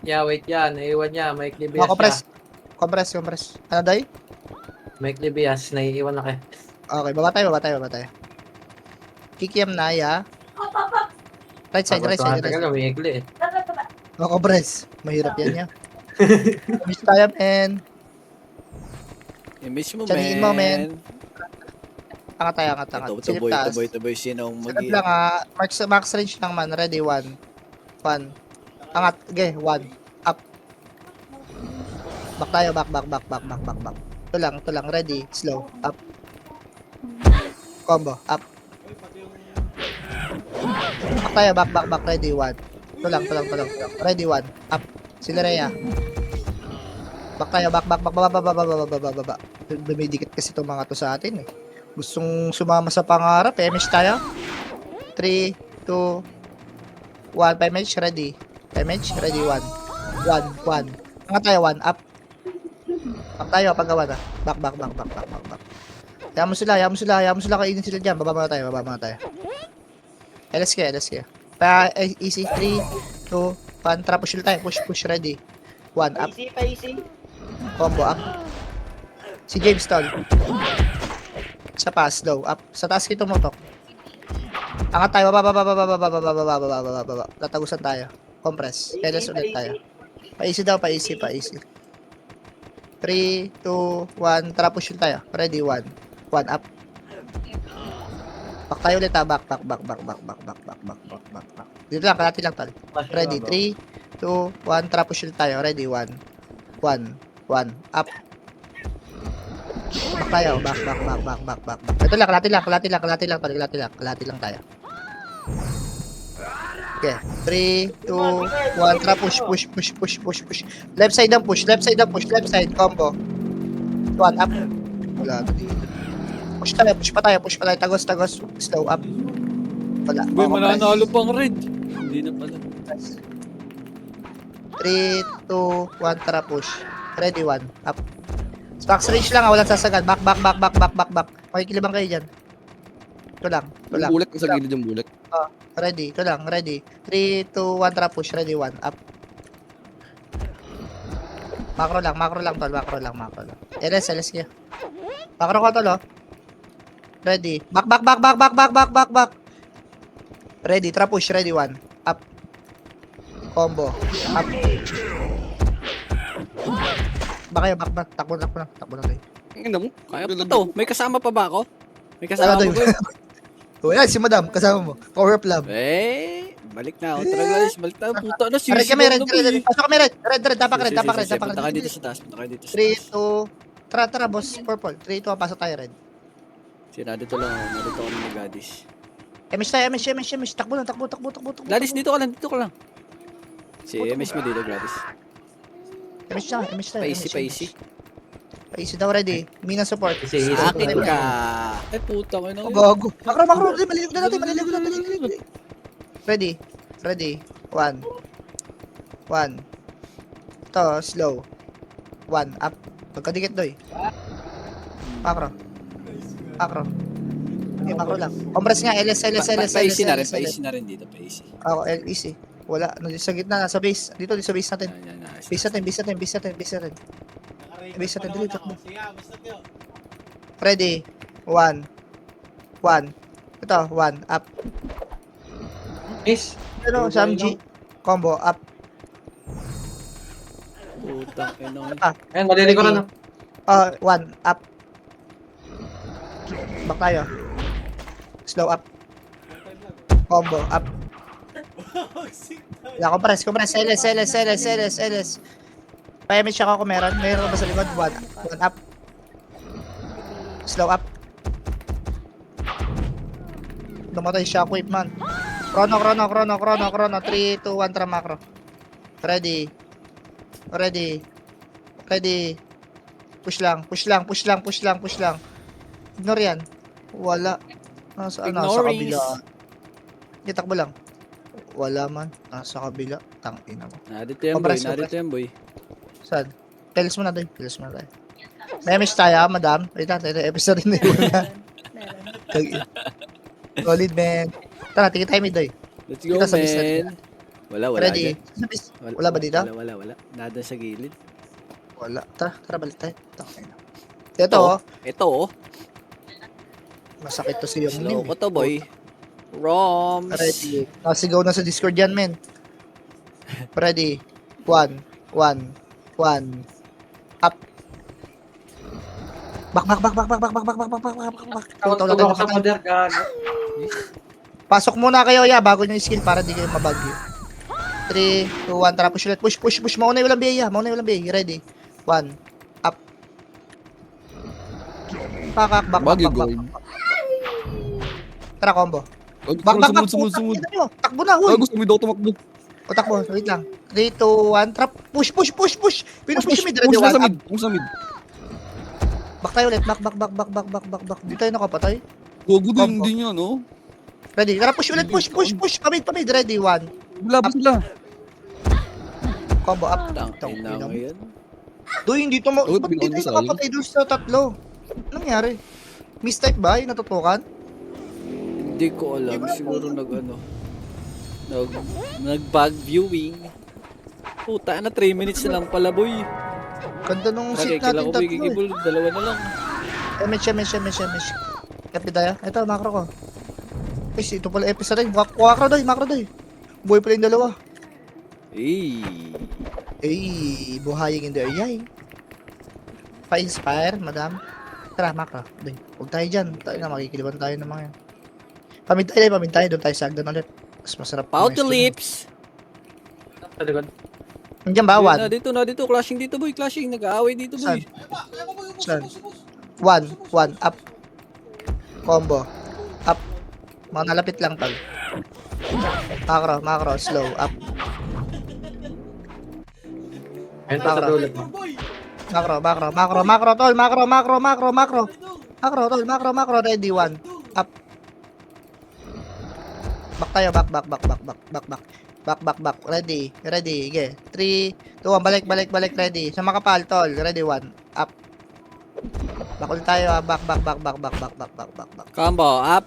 Yeah, wait yan. Naiiwan niya. May Oh, Bias compress. Ano day? May Bias. Naiiwan na kayo. Okay, baba tayo. Kikiam na ya. Right side. Tagal, umiikli eh. Oh, compress. Mahirap yan niya. Miss tayo, man. I-miss mo, Tiyanin mo, man. Angat tayo. Ito, boy. Sinong Silip lang ha. Max range lang man. Ready, one. Angat. Okay, one. Up. Back tayo, back. Ito lang, ready, slow, up. Combo, up. Back tayo, back, ready, 1. Ito lang. Ready, 1, up. Sila Rhea. Back tayo, back, baba. Dumidikit kasi itong mga to sa atin eh. Gustong sumama sa pangarap, MH tayo. 3, 2, 1, 5 ready. 5 ready, 1. Nga tayo, 1, up. Back tayo, paggawa na. Back. Hayaan mo sila, kainin sila dyan. Baba muna tayo. LSK. Easy, 3, 2, 1, tara, push tayo. Push, ready. 1, up. Easy. Combo, up. Si James Toll. Sa pass, slow, up. Sa taas kito mo, tok. Angat tayo, baba. Tatagusan tayo. Compress. LS ulit tayo. Pa-easy daw, pa-easy. 3, 2, 1, tara, push tayo. Ready, 1, up. Back tayo ulit, ha. Back. Dito lang, kalati lang, tol. Ready, 3, 2, 1, tara, push tayo. Ready, 1, up. Back tayo, back. Ito lang, kalati lang, tayo. Okay, 3, 2, 1, tara, push. Left side, combo. 1, up. Wala, dito. Push pa tayo, tagos, slow, up. Wala. Boy, Compress. mananalo pang red. Hindi na pala. 3, 2, 1, tara, push. Ready, 1, up. Max range lang, walang sasagad. Back. Makikilibang kayo dyan. Ito lang. Yung bulak, sa gilid yung bulak. Ready, ito lang, ready. 3, 2, 1, tara, push. Ready, 1, up. Macro lang, tol. LS kaya. Macro ko, tol, oh. Ready. Back. Ready, tara, push. Ready, 1, up. Combo, up. Baka back. Takbo na kayo. Ina mo. Kaya pa to. May kasama pa ba ako? May kasama Ano ba? Oh, yan, si madam, kasama mo. Power up lab. Balik na ako. Tara guys, balik tayo. Puta na, Red kami, red. Pasok kami, red. Tapak red. Punta kayo dito sa taas. 3, 2, tara, boss, purple. 3, 2, pasok tayo, red. Sira dito lang ako. Narito ako ng Gadis. MS. Takbo. Gladys, dito ka lang. Si MS mo dito, Gladys. MS tayo. Paisi daw, ready. Mina support. Akin ka. Ay, puta ko na. Gago. Makro. Maliligo na natin. Ready. 1. Ito, slow. 1, up. Pagkadikit, doy. Makro. Okay, makro lang. Compress nga, LS. Paisi na rin dito, paisi. Ako, easy. Wala. Sa gitna, sa base. Dito sa base natin. Base natin. Dali, takbo. Ready. 1. Ito, 1, up. Miss. Ano, Sam G. Combo, up. Putang ina. Ayan, maliligo na. 1, up. Back tayo. Slow up. Combo, up. Compress. LS. Pa-image ako kung meron. Meron ba sa likod? 1 up. Slow up. Dumatay shockwave, man. Chrono. 3, 2, 1, tara, macro. Ready. Push lang. Ignore yan. Wala. Nasa kabila. Hindi, takbo lang. Wala man. Nasa kabila. Tangina mo. Narito yan, boy. Saan? Pelis mo na tayo. May miss tayo, madam. Wait lang, episode rin na yun. Solid, man. Tara, tingin tayo mid, doy. Let's go, Dito sa base man. Wala. Ready? agad. Sa base. Wala ba dito? Wala. Nada sa gilid. Wala. Tara, balik tayo. Tangina. Ito, Ito, masakit to si yung slow ko to, boy. Roms. Ready. Nasigaw na sa Discord yan, men. Ready. 1. Up. Back. Tawag ako sa mother, gago. Pasok muna kayo, bago nyo yung skill para di kayo mabagyo. 3, 2, 1, tara, push ulit. Push. Mauna yung walang BA, Ready. 1. Up. Back. Bagyo gold. Tara, combo. Back. Sumunod. Takbo na, uy. Gusto mo daw tumakbo. O, takbo. Wait lang. 3, 2, 1. Trap. Push. Pinupush mo. Push na sa mid. Push sa mid. Back tayo ulit. Back. Di tayo nakapatay. Gogo Combo. din yun, no? Ready. Tara, push ulit. Push. Pamid. Ready, 1. Wala ba sila? Combo up. Tangina Tangina mo. ngayon. Doy, hindi to mo. Uy, Ba't hindi pinaulis tayo nakapatay doon sa tatlo? Anong nangyari? Mistype ba? Yung natutukan? Hindi ko alam. Siguro nag-bug viewing. Puta na, 3 minutes na lang pala, boy. Ganda nung Okay, seat kailan natin ko tatlo eh. bigigibol. Dalawa na lang. MS. Happy tayo. Ito, macro ko. Ay, ito pala episode rin. Macro doy. Buhay pala yung dalawa. Eh. Buhaying in the area. Pa-inspire, madam. Tara, macro. Doy, huwag tayo dyan. Tayo na, makikiliban tayo ng mga yan. Pamid tayo. Doon tayo sa agdan ulit. Mas masarap. Pout the lips. Sa likod. Nandiyan ba, Na 1? dito. Clashing dito, boy. Nag-aaway dito, boy. Saan? 1. Up. Combo. Up. Mga nalapit lang, tol. Macro. Slow. Up. Ayun pa sa dulo. Macro, tol. Macro. Ready, 1. Up. Back tayo. Back. Ready. Okay. 3, 2, 1. Balik. Ready. Sa makapal, tol. Ready, 1. Up. Back ulit tayo. Back. Combo, up.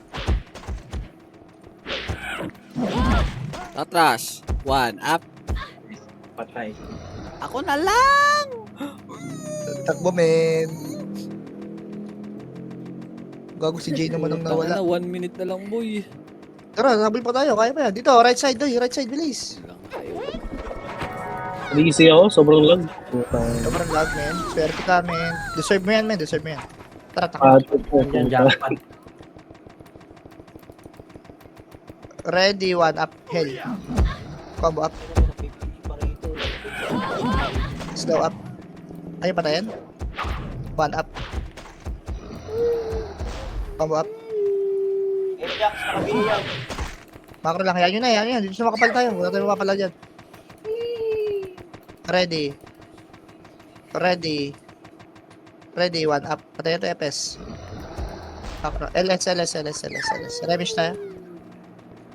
Atras. 1, up. Patay. Ako na lang. Takbo, men. Gago si Jay naman ang nawala. 1 minute na lang, boy. Tara, sabay pa tayo. Kaya pa yan. Dito, right side, bilis. Easy ako, sobrang lag. Sobrang lag, men. Swerte ka, men. Deserve mo yan. Tara, takbo. Yan, jackpot. Ready, 1, up, hell. Combo up. Slow up. Ayaw patayin? 1 up. Combo up. Jax, nakabili yan. Macro lang. Yan yun. Dito sa makapal tayo. Wala tayo makapal dyan. Ready, 1 up. Patayin to FS. Macro. LS. Remish tayo.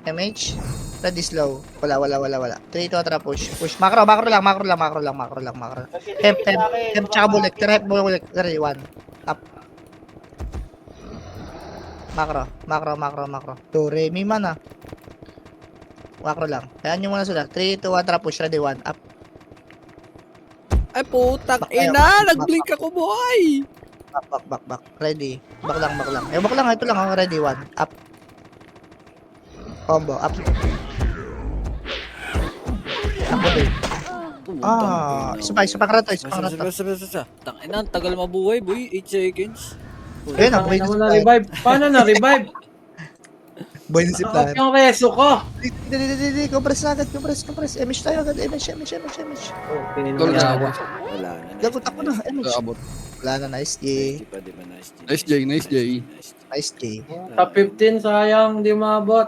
MH. Ready, slow. Wala. 3, 2, tara, push. Macro lang. Hemp, tsaka bulik. Hemp, bulik. Ready, 1. Up. Macro. Do, re, mi man ah. Macro lang. Kaya nyo muna sila. 3, 2, 1, tara, push. Ready, 1. Up. Ay, putang Back tayo, ina. back. Nag-blink ako, boy. Back. Ready. Back lang. Back lang. Ito lang. Ready, 1. Up. Combo. Up. Takbo din. Isa pa ka rito. Tangina, ang tagal mabuhay, boy. 8 seconds. Ayun, nabuhay na Paano si na Plan. revive? Paano na revive? Buhay na si Plan. Yung reso ko. Hindi. Compress na agad. MH tayo agad. MH. Oh, pinin mo Tol, na gago. ako. Wala na. Gagot ako na. MH. Abot. Wala na. Nice J. Di pa, di ba? Nice. Nice J. Nice J. Top 15, sayang. Di maabot.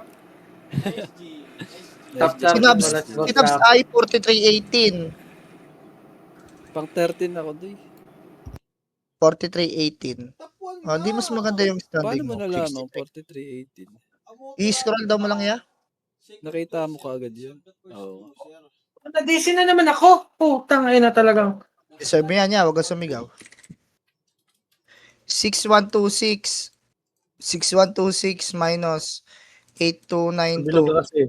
Top 30. Kinabs ay 43-18. Pang 13 ako, doy. 43-18. Oh, di mas maganda yung Paano standing mo mo. nalaman? 43-18. I-scroll daw mo lang ya. Nakita mo kaagad yun. Oo. Na-DC na naman ako. Putang ina talagang. Deserve mo yan ya. Huwag kang sumigaw. 6126. 6126 minus Bilog 8292. kasi.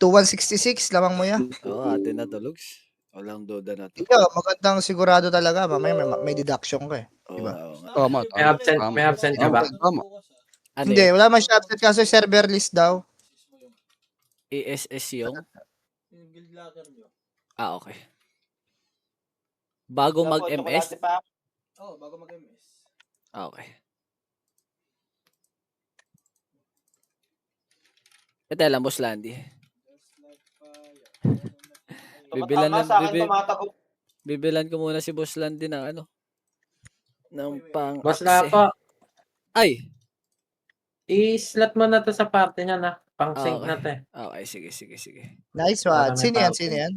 2166. Lamang mo ya. Oo, atin na to, Lugs. Walang duda na to. Ikaw, magandang sigurado talaga. Mamaya may deduction ka eh. Oo, Diba? oo nga. Tama. May absent ka ba? Tama. Ano Hindi, yun? wala man siya update kasi server list daw. ASS yung? Ah, okay. Bago mag-MS? Oo, bago mag-MS. Ah, okay. Ito lang, Boss Landy. Bibilan Tama ng sa akin tumatakot. Bibilan ko muna si Boss Landy ng ano. Ng pang Boss Lapo, Ay! i-slot mo na to sa party niya na. Pang-sync Okay. na to eh. Okay, sige. Nice Para one. may Sino yan? tao. Sino yan?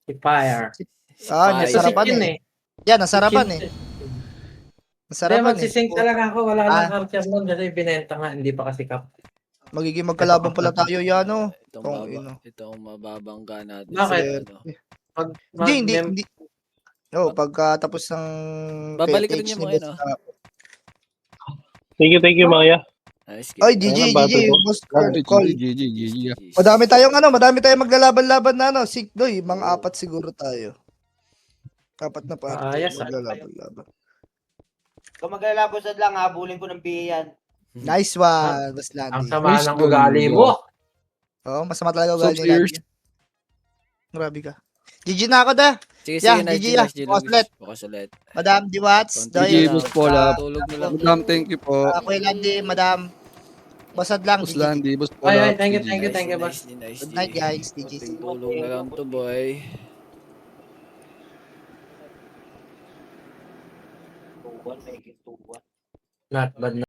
Si Fire. Si Ah, Pai. Ito si nasarapan Chin eh. eh. Yan, nasarapan Si eh. Chin. Hindi, Nasarapan eh. magsisync talaga ako. Wala Ah. lang archer nun kasi binenta nga. Hindi pa kasi kap. Magiging magkalaban pala tayo yan, oh. Itong mababangga natin. Bakit? sa ano. Hindi. Oh, pagkatapos ng Babalik rin PTH yung ni mga Boss yun, Lapo. Thank you, Maya. Nice. Oy, GG, Boss Call. GG. Madami tayong maglalaban-laban na, no? Sikdoy, mga 4 siguro tayo. 4 na party. Ayos, Maglalaban-laban. Kung maglalabos lang, habulin ko ng PA yan. Nice one, Boss Ang Landy. sama Nice ng goal, ugali bro. mo. Oo, masama talaga So ugali ni players. Landy. Grabe ka. GG na ako da. Sige, Yeah, nice. GG, yeah. Bukas ulit. Madam Diwats, Konti GG, na Doy, Boss Paula. Tulog na lang. Madam, thank you po. Kuya Landy, Madam. Basad lang, Boss GG. Landy, Boss Ay, Paula. thank you, GG. thank you, thank you, boss. Nice. Good night, guys. GG. Konting tulog na lang to, boy. Not bad